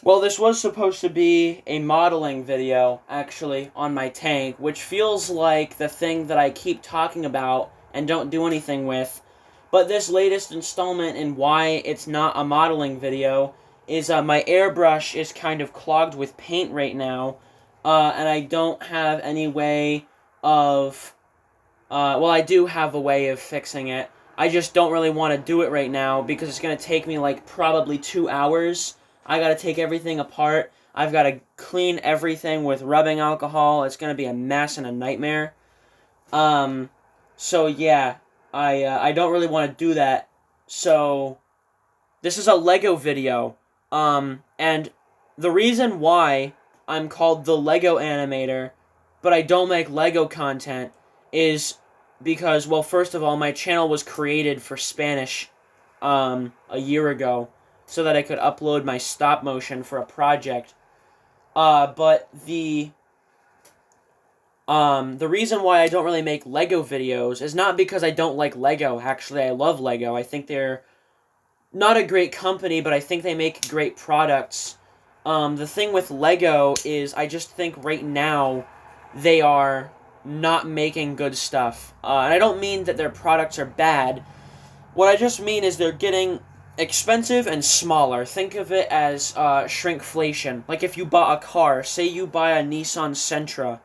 Well, this was supposed to be a modeling video, actually, on my tank, which feels like the thing that I keep talking about and don't do anything with. But this latest installment in why it's not a modeling video is my airbrush is kind of clogged with paint right now, and I don't have any way of well, I do have a way of fixing it. I just don't really want to do it right now because it's going to take me like probably 2 hours. I got to take everything apart. I've got to clean everything with rubbing alcohol. It's going to be a mess and a nightmare. Um, so yeah, I don't really want to do that. So this is a Lego video. And the reason why I'm called the Lego Animator, but I don't make Lego content, is because, well, first of all, my channel was created for Spanish, a year ago, so that I could upload my stop motion for a project. But the reason why I don't really make Lego videos is not because I don't like Lego. Actually, I love Lego. I think they're not a great company, but I think they make great products. The thing with Lego is I just think right now they are not making good stuff. And I don't mean that their products are bad. What I just mean is they're getting expensive and smaller. Think of it as shrinkflation. Like if you bought a car, say you buy a Nissan Sentra,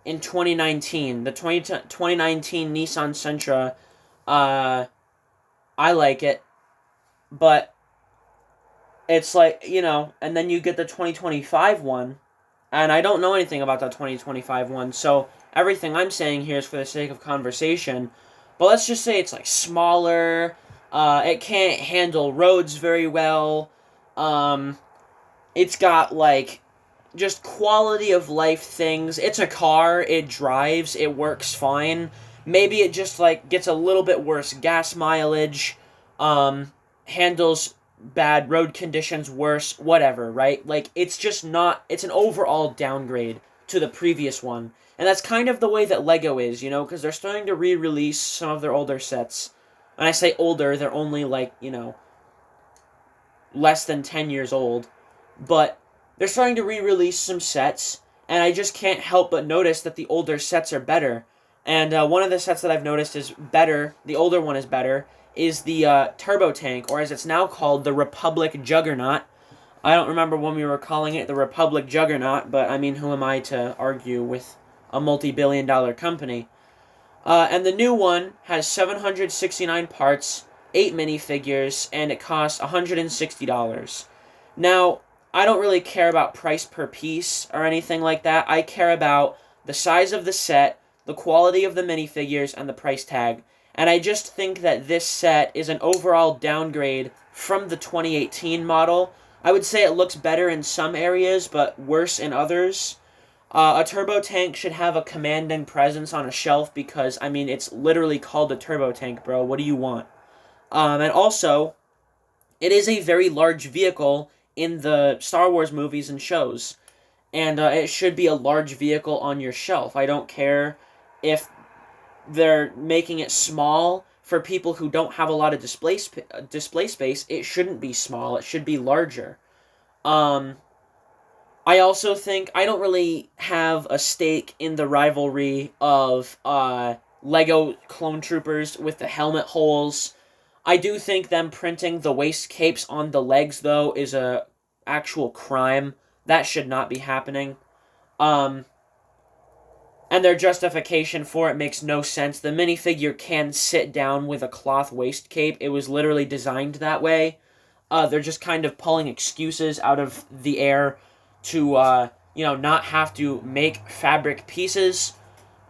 in 2019, the 2019 Nissan Sentra, uh, I like it, but it's like, and then you get the 2025 one, and I don't know anything about the 2025 one, so everything I'm saying here is for the sake of conversation. But let's just say it's like smaller, it can't handle roads very well, it's got like just quality of life things. It's a car, it drives, it works fine. Maybe it just like gets a little bit worse gas mileage, handles bad road conditions worse, whatever, right? Like it's just not it's an overall downgrade to the previous one. And that's kind of the way that Lego is, because they're starting to re-release some of their older sets. And I say older, they're only like, less than 10 years old. But they're starting to re-release some sets, and I just can't help but notice that the older sets are better. And one of the sets that I've noticed is better, the older one is better, is the Turbo Tank, or as it's now called, the Republic Juggernaut. I don't remember when we were calling it the Republic Juggernaut, but I mean, who am I to argue with a multi-billion-dollar company? And the new one has 769 parts, 8 minifigures, and it costs $160. Now, I don't really care about price per piece or anything like that. I care about the size of the set, the quality of the minifigures, and the price tag. And I just think that this set is an overall downgrade from the 2018 model. I would say it looks better in some areas, but worse in others. A turbo tank should have a commanding presence on a shelf because, I mean, it's literally called a turbo tank, bro. What do you want? And also, it is a very large vehicle in the Star Wars movies and shows. And it should be a large vehicle on your shelf. I don't care if they're making it small for people who don't have a lot of display space. It shouldn't be small. It should be larger. Um, I also think I don't really have a stake in the rivalry of Lego Clone Troopers with the helmet holes. I do think them printing the waist capes on the legs, though, is a actual crime. That should not be happening. Um, and their justification for it makes no sense. The minifigure can sit down with a cloth waist cape. It was literally designed that way. They're just kind of pulling excuses out of the air to, not have to make fabric pieces.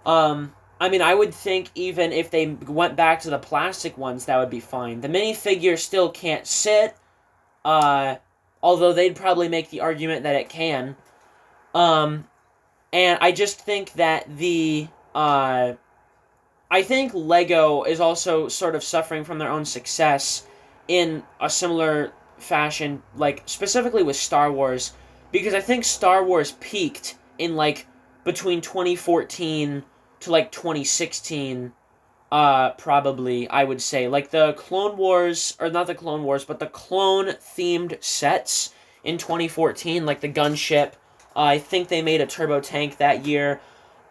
I mean, I would think even if they went back to the plastic ones, that would be fine. The minifigure still can't sit, although they'd probably make the argument that it can. And I just think that I think Lego is also sort of suffering from their own success in a similar fashion, like, specifically with Star Wars, because I think Star Wars peaked in, like, between 2014 to, like, 2016, probably, I would say. Like, the Clone Wars, or not the Clone Wars, but the clone-themed sets in 2014, like the gunship. I think they made a turbo tank that year.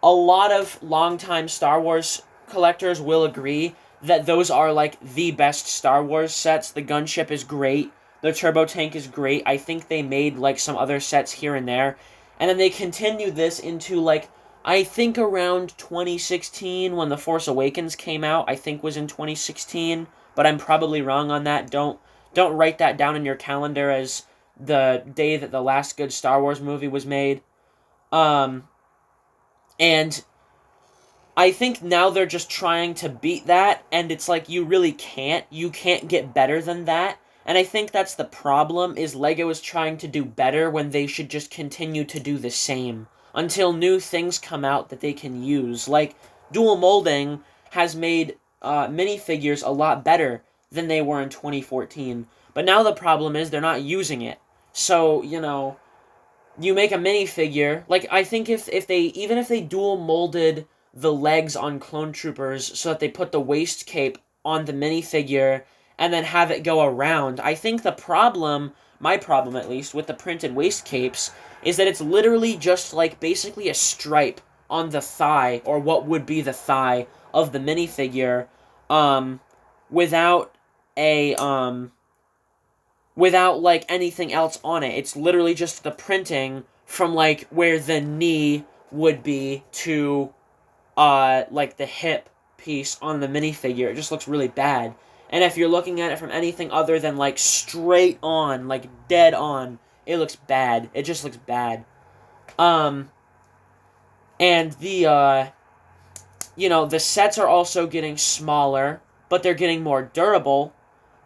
A lot of longtime Star Wars collectors will agree that those are like the best Star Wars sets. The gunship is great. The turbo tank is great. I think they made like some other sets here and there. And then they continued this into like, I think around 2016 when The Force Awakens came out. I think was in 2016, but I'm probably wrong on that. Don't write that down in your calendar as the day that the last good Star Wars movie was made. And I think now they're just trying to beat that, and it's like you really can't. You can't get better than that. And I think that's the problem, is LEGO is trying to do better when they should just continue to do the same until new things come out that they can use. Like, dual molding has made minifigures a lot better than they were in 2014. But now the problem is they're not using it. So, you make a minifigure, like, I think if they dual molded the legs on Clone Troopers so that they put the waist cape on the minifigure and then have it go around, I think the problem, my problem at least, with the printed waist capes is that it's literally just like basically a stripe on the thigh, or what would be the thigh of the minifigure, without like anything else on it. It's literally just the printing from like where the knee would be to like the hip piece on the minifigure. It just looks really bad. And if you're looking at it from anything other than like straight on, like dead on, it looks bad. It just looks bad. And the the sets are also getting smaller, but they're getting more durable.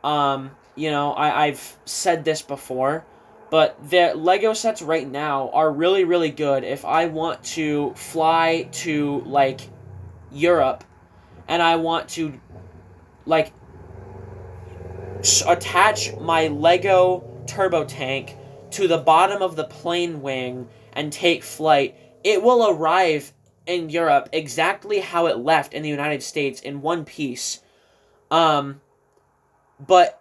I've said this before, but the LEGO sets right now are really, really good if I want to fly to, like, Europe, and I want to, like, attach my LEGO turbo tank to the bottom of the plane wing and take flight. It will arrive in Europe exactly how it left in the United States in one piece. But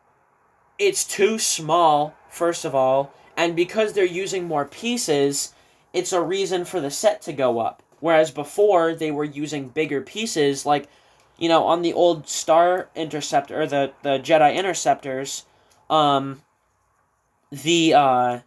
it's too small, first of all, and because they're using more pieces, it's a reason for the set to go up. Whereas before, they were using bigger pieces, like, on the old Star Interceptor, or the Jedi Interceptors, the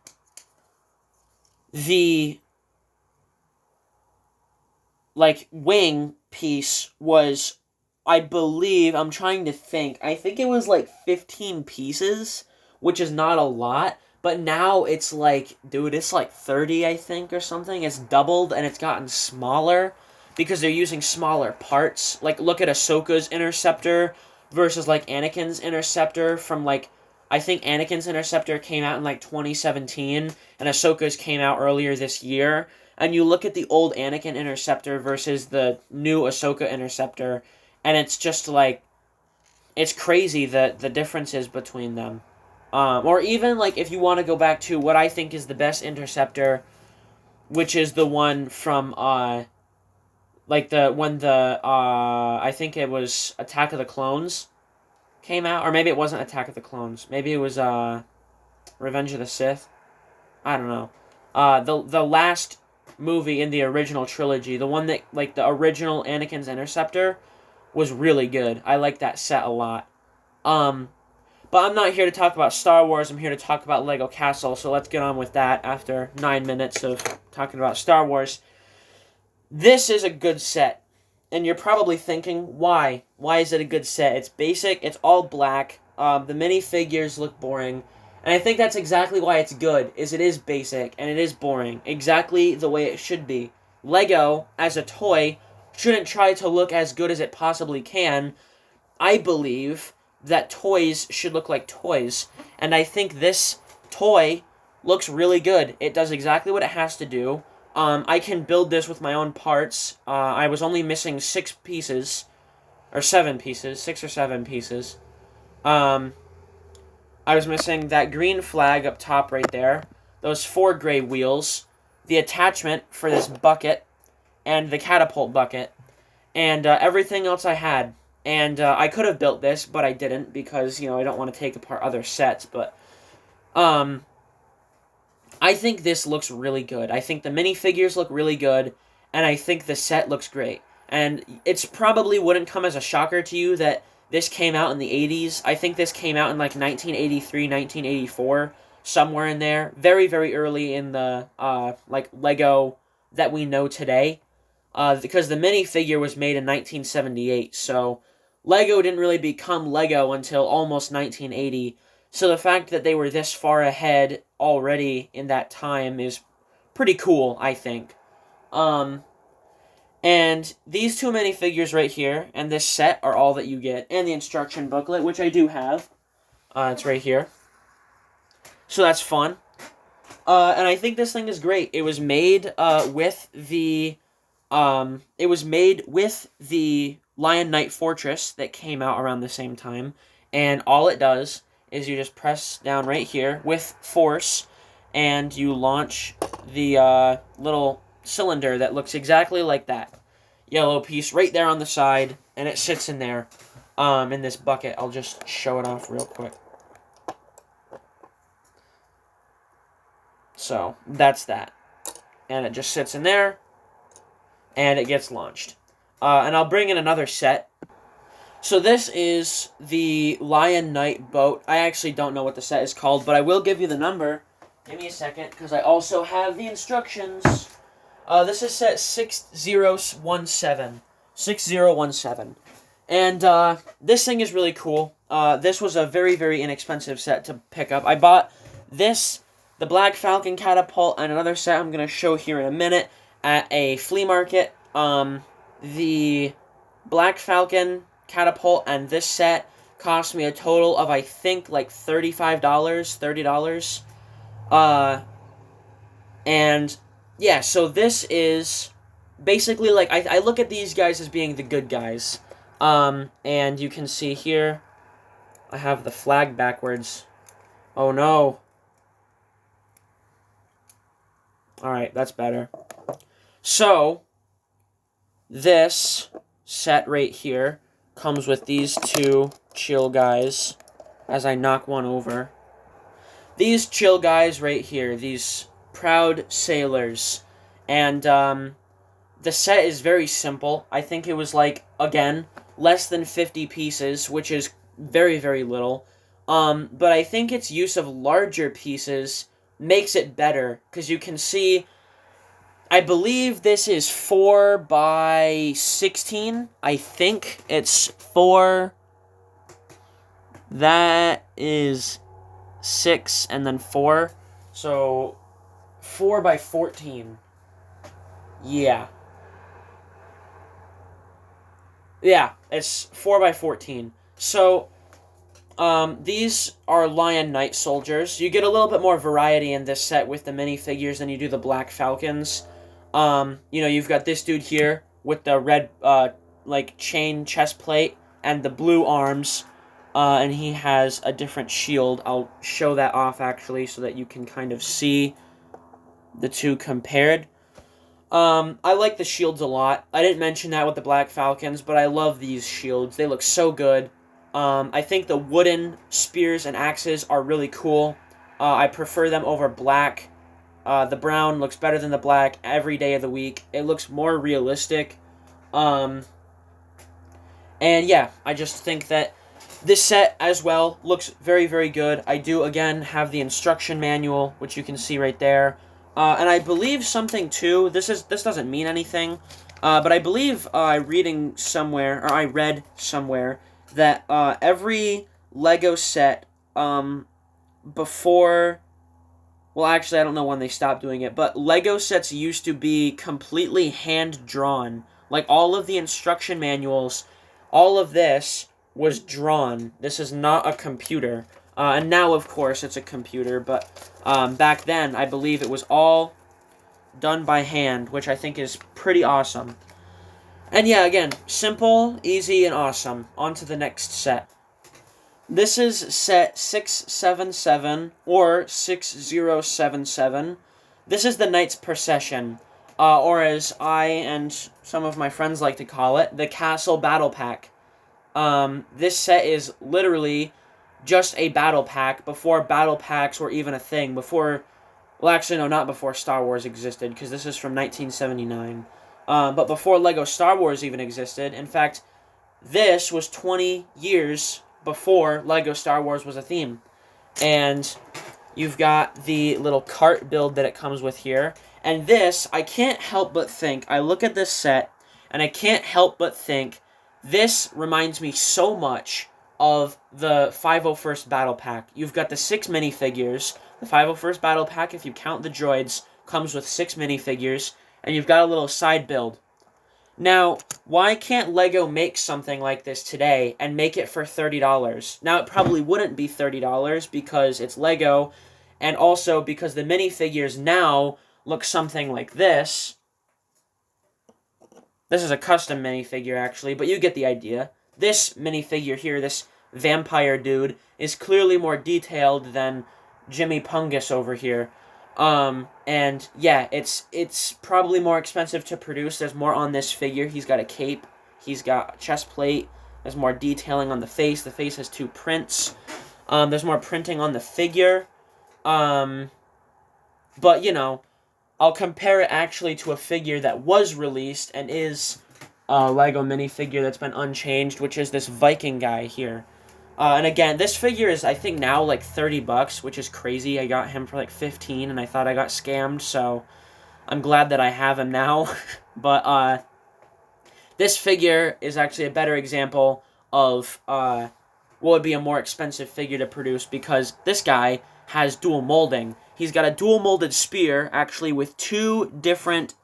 like, wing piece was, I believe, I'm trying to think, I think it was like 15 pieces, which is not a lot, but now it's like, dude, it's like 30, I think, or something. It's doubled, and it's gotten smaller, because they're using smaller parts. Like, look at Ahsoka's Interceptor versus, like, Anakin's Interceptor from, like, I think Anakin's Interceptor came out in, like, 2017, and Ahsoka's came out earlier this year, and you look at the old Anakin Interceptor versus the new Ahsoka Interceptor, and it's just, like, it's crazy the differences between them. Or even, like, if you want to go back to what I think is the best Interceptor, which is the one from, I think it was Attack of the Clones came out, or maybe it wasn't Attack of the Clones. Maybe it was, Revenge of the Sith. I don't know. The last movie in the original trilogy, the one that, like, the original Anakin's Interceptor, was really good. I like that set a lot. But I'm not here to talk about Star Wars, I'm here to talk about Lego Castle, so let's get on with that after 9 minutes of talking about Star Wars. This is a good set, and you're probably thinking, why? Why is it a good set? It's basic, it's all black, the minifigures look boring, and I think that's exactly why it's good, is it is basic, and it is boring, exactly the way it should be. Lego, as a toy, shouldn't try to look as good as it possibly can. I believe that toys should look like toys, and I think this toy looks really good. It does exactly what it has to do. I can build this with my own parts. I was only missing 6 pieces, or 7 pieces, 6 or 7 pieces. I was missing that green flag up top right there, those 4 gray wheels, the attachment for this bucket, and the catapult bucket, and everything else I had. And I could have built this, but I didn't, because, I don't want to take apart other sets, but I think this looks really good. I think the minifigures look really good, and I think the set looks great. And it's probably wouldn't come as a shocker to you that this came out in the 80s. I think this came out in like 1983, 1984, somewhere in there. Very, very early in the like Lego that we know today. Because the minifigure was made in 1978, so Lego didn't really become Lego until almost 1980. So the fact that they were this far ahead already in that time is pretty cool, I think. Um, and these two minifigures right here and this set are all that you get, and the instruction booklet, which I do have. It's right here. So that's fun. And I think this thing is great. It was made with the Lion Knight Fortress that came out around the same time, and all it does is you just press down right here with force, and you launch the little cylinder that looks exactly like that yellow piece right there on the side, and it sits in there in this bucket. I'll just show it off real quick. So that's that, and it just sits in there, and it gets launched. And I'll bring in another set. So this is the Lion Knight boat. I actually don't know what the set is called, but I will give you the number. Give me a second, because I also have the instructions. This is set 6017. 6017. And this thing is really cool. This was a very, very inexpensive set to pick up. I bought this, the Black Falcon catapult, and another set I'm going to show here in a minute at a flea market. The Black Falcon catapult and this set cost me a total of, I think, like $35, $30. And yeah, so this is basically like, I look at these guys as being the good guys. And you can see here, I have the flag backwards. Oh no. Alright, that's better. So, this set right here comes with these two chill guys, as I knock one over. These chill guys right here, these proud sailors. And, the set is very simple. I think it was like, again, less than 50 pieces, which is very, very little. But I think its use of larger pieces makes it better, because you can see, I believe this is 4 by 16. I think it's 4. That is 6 and then 4. So 4 by 14. Yeah. Yeah, it's 4 by 14. So these are Lion Knight soldiers. You get a little bit more variety in this set with the minifigures than you do the Black Falcons. You've got this dude here with the red, like, chain chest plate and the blue arms, and he has a different shield. I'll show that off, actually, so that you can kind of see the two compared. I like the shields a lot. I didn't mention that with the Black Falcons, but I love these shields. They look so good. I think the wooden spears and axes are really cool. I prefer them over black. The brown looks better than the black every day of the week. It looks more realistic. And yeah, I just think that this set as well looks very, very good. I do, again, have the instruction manual, which you can see right there. And I believe something, too, this doesn't mean anything, but I believe I read somewhere that every Lego set before... Well, actually, I don't know when they stopped doing it, but Lego sets used to be completely hand-drawn. Like, all of the instruction manuals, all of this was drawn. This is not a computer. And now, of course, it's a computer, but back then, I believe it was all done by hand, which I think is pretty awesome. And yeah, again, simple, easy, and awesome. On to the next set. This is set 677, or 6077. This is the Knight's Procession, or as I and some of my friends like to call it, the Castle Battle Pack. This set is literally just a battle pack before battle packs were even a thing, before Well, actually, no, not before Star Wars existed, because this is from 1979. But before Lego Star Wars even existed, in fact, this was 20 years before Lego Star Wars was a theme. And you've got the little cart build that it comes with here. And this, I can't help but think, I look at this set, and I can't help but think, this reminds me so much of the 501st Battle Pack. You've got the 6 minifigures. The 501st Battle Pack, if you count the droids, comes with 6 minifigures, and you've got a little side build. Now, why can't LEGO make something like this today and make it for $30? Now, it probably wouldn't be $30 because it's LEGO, and also because the minifigures now look something like this. This is a custom minifigure, actually, but you get the idea. This minifigure here, this vampire dude, is clearly more detailed than Jimmy Pungus over here. And yeah, it's probably more expensive to produce. There's more on this figure. He's got a cape. He's got a chest plate. There's more detailing on the face. The face has 2 prints. There's more printing on the figure. But, you know, I'll compare it actually to a figure that was released and is a LEGO minifigure that's been unchanged, which is this Viking guy here. And again, this figure is, I think, now like $30, which is crazy. I got him for like 15, and I thought I got scammed, so I'm glad that I have him now. But this figure is actually a better example of what would be a more expensive figure to produce, because this guy has dual molding. He's got a dual molded spear, actually, with 2 different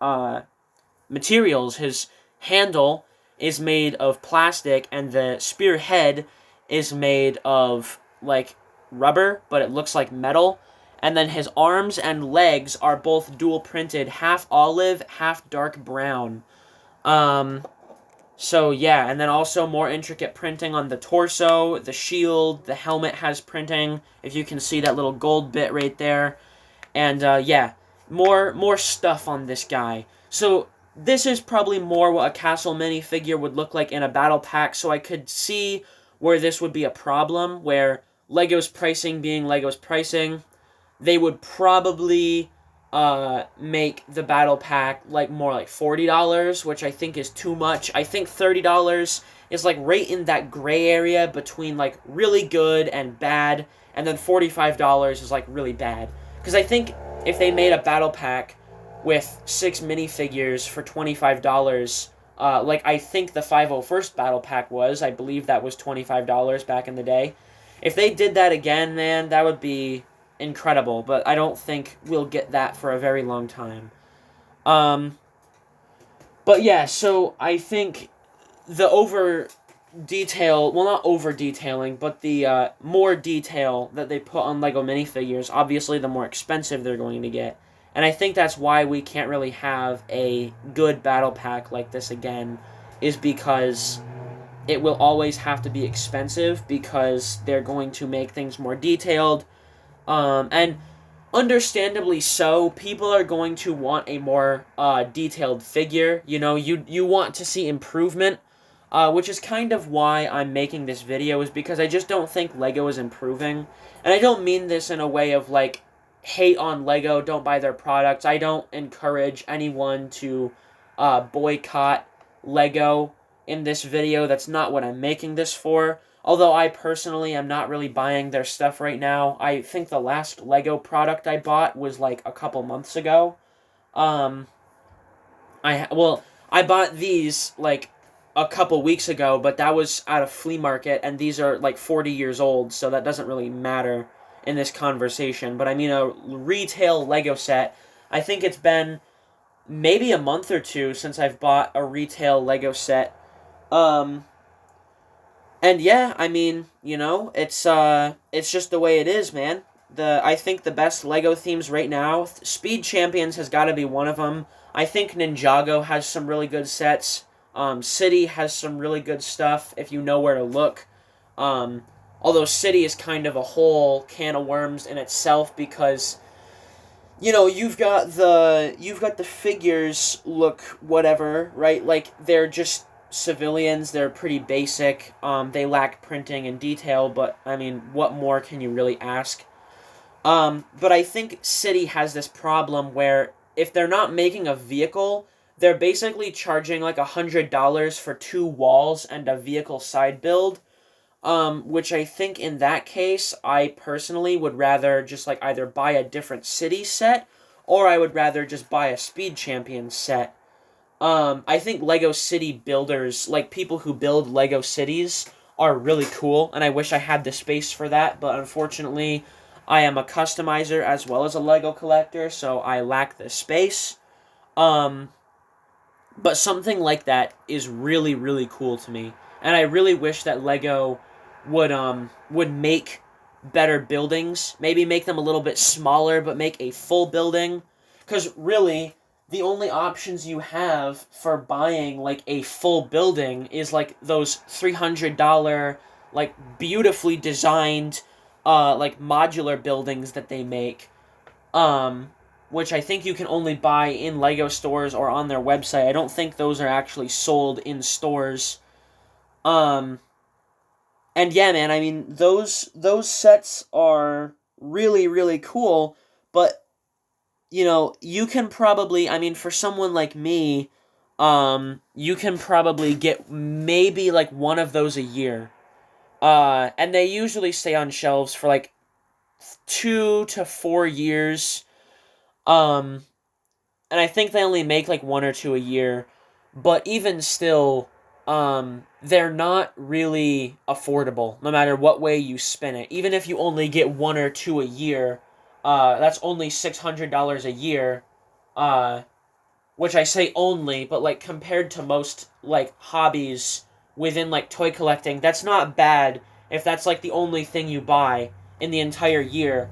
materials. His handle is made of plastic, and the spear head is made of, like, rubber, but it looks like metal. And then his arms and legs are both dual printed, half olive, half dark brown. So yeah, and then also more intricate printing on the torso, the shield, the helmet has printing, if you can see that little gold bit right there. And yeah, more stuff on this guy. So this is probably more what a Castle minifigure would look like in a battle pack, so I could see where this would be a problem, where LEGO's pricing being LEGO's pricing, they would probably make the battle pack like more like $40, which I think is too much. I think $30 is like right in that gray area between like really good and bad, and then $45 is like really bad. Because I think if they made a battle pack with 6 minifigures for $25, like I think the 501st Battle Pack was. I believe that was $25 back in the day. If they did that again, man, that would be incredible. But I don't think we'll get that for a very long time. But yeah, so I think the over detail, well, not over detailing, but the more detail that they put on LEGO minifigures, obviously the more expensive they're going to get. And I think that's why we can't really have a good battle pack like this again, is because it will always have to be expensive, because they're going to make things more detailed. And understandably so, people are going to want a more detailed figure. You know, you want to see improvement, which is kind of why I'm making this video, is because I just don't think LEGO is improving. And I don't mean this in a way of, like, hate on LEGO, don't buy their products. I don't encourage anyone to boycott LEGO in this video. That's not what I'm making this for. Although I personally am not really buying their stuff right now. I think the last LEGO product I bought was like a couple months ago. I bought these like a couple weeks ago, but that was at a flea market, and these are like 40 years old, so that doesn't really matter in this conversation. But I mean, a retail LEGO set, I think it's been maybe a month or 2 since I've bought a retail LEGO set. And yeah, I mean, you know, it's just the way it is, man. I think the best LEGO themes right now, Speed Champions has got to be one of them. I think Ninjago has some really good sets. City has some really good stuff if you know where to look. Although City is kind of a whole can of worms in itself, because, you know, you've got the figures look whatever, right? Like, they're just civilians, they're pretty basic. They lack printing and detail, but I mean, what more can you really ask? But I think City has this problem where if they're not making a vehicle, they're basically charging like $100 for 2 walls and a vehicle side build. Which I think in that case, I personally would rather just like either buy a different City set, or I would rather just buy a Speed Champion set. I think Lego City builders, like people who build Lego cities, are really cool, and I wish I had the space for that, but unfortunately, I am a customizer as well as a Lego collector, so I lack the space. Um, but something like that is really, really cool to me, and I really wish that Lego would make better buildings, maybe make them a little bit smaller, but make a full building, because really the only options you have for buying like a full building is like those $300 like beautifully designed like modular buildings that they make, um which I think you can only buy in Lego stores or on their website. I don't think those are actually sold in stores. um and yeah, man, I mean those sets are really, really cool, but you can probably, I mean, for someone like me, you can probably get maybe like one of those a year. And they usually stay on shelves for like 2 to 4 years. Um, and I think they only make like one or two a year, but even still, they're not really affordable no matter what way you spin it. Even if you only get one or two a year, that's only $600 a year, uh, which I say only, but like compared to most like hobbies within like toy collecting, that's not bad if that's like the only thing you buy in the entire year.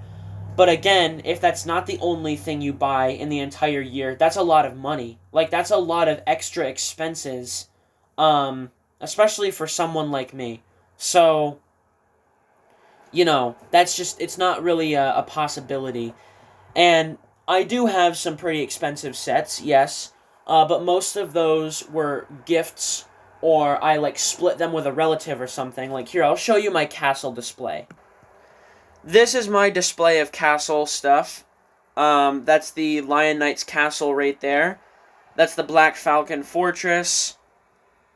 But again, if that's not the only thing you buy in the entire year, that's a lot of money. Like that's a lot of extra expenses, especially for someone like me. So, that's just, it's not really a possibility. And I do have some pretty expensive sets, yes, but most of those were gifts, or I like split them with a relative or something. Like here, I'll show you my castle display. This is my display of castle stuff. That's the Lion Knight's castle right there. That's the Black Falcon Fortress.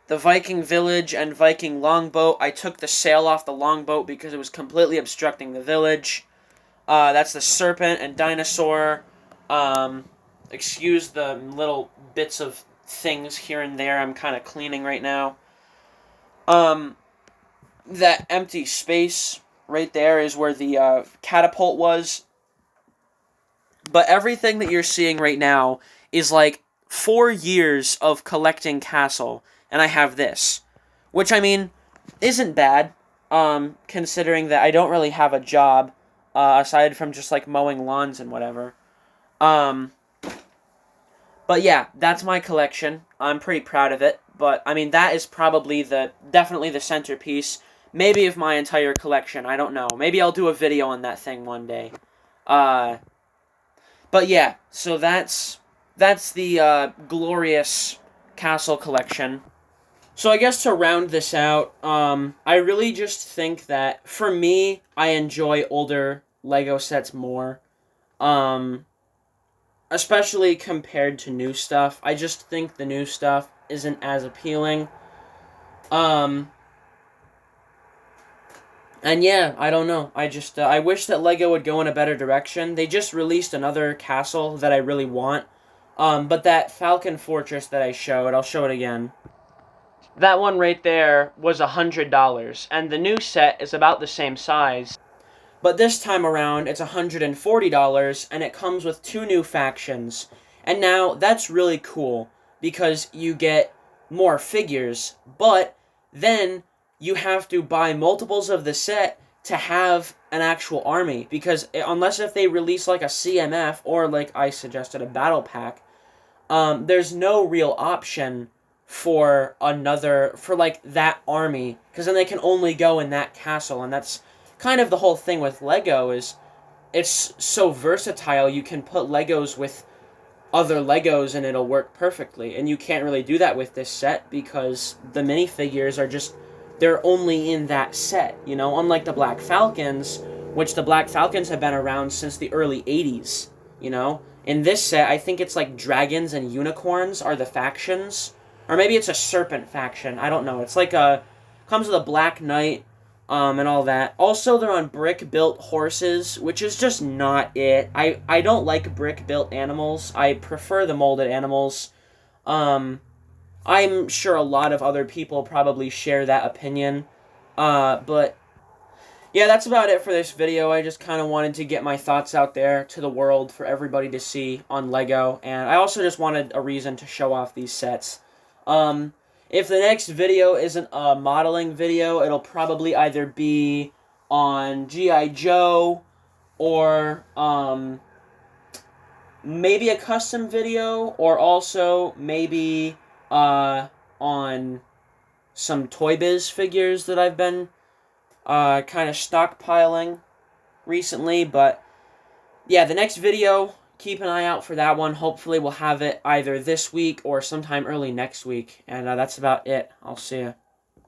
The Viking Village and Viking Longboat. I took the sail off the longboat because it was completely obstructing the village. That's the Serpent and Dinosaur. Excuse the little bits of things here and there. I'm kind of cleaning right now. That empty space right there is where the catapult was. But everything that you're seeing right now is like 4 years of collecting castle, and I have this, which I mean isn't bad, considering that I don't really have a job, aside from just like mowing lawns and whatever. But yeah, that's my collection. I'm pretty proud of it. But I mean, that is probably definitely the centerpiece. Maybe of my entire collection. I don't know. Maybe I'll do a video on that thing one day. But yeah, so that's the glorious castle collection. So I guess to round this out, I really just think that, for me, I enjoy older Lego sets more. Especially compared to new stuff. I just think the new stuff isn't as appealing. And yeah, I don't know. I wish that Lego would go in a better direction. They just released another castle that I really want. But that Falcon Fortress that I showed, I'll show it again. That one right there was $100, and the new set is about the same size. But this time around, it's $140, and it comes with 2 new factions. And now, that's really cool, because you get more figures, but then you have to buy multiples of the set to have an actual army, because unless if they release like a CMF, or like I suggested, a battle pack, there's no real option for like that army, because then they can only go in that castle, and that's kind of the whole thing with Lego. Is it's so versatile. You can put Legos with other Legos and it'll work perfectly, and you can't really do that with this set because the minifigures are just, they're only in that set, unlike the Black Falcons, which the Black Falcons have been around since the early 80s, you know? In this set, I think it's like dragons and unicorns are the factions. Or maybe it's a serpent faction. I don't know. It's like comes with a black knight, and all that. Also, they're on brick-built horses, which is just not it. I don't like brick-built animals. I prefer the molded animals. I'm sure a lot of other people probably share that opinion. But yeah, that's about it for this video. I just kind of wanted to get my thoughts out there to the world for everybody to see on LEGO. And I also just wanted a reason to show off these sets. If the next video isn't a modeling video, it'll probably either be on G.I. Joe or maybe a custom video, or also maybe on some Toy Biz figures that I've been kind of stockpiling recently. But yeah, the next video, keep an eye out for that one. Hopefully we'll have it either this week or sometime early next week. And that's about it. I'll see ya.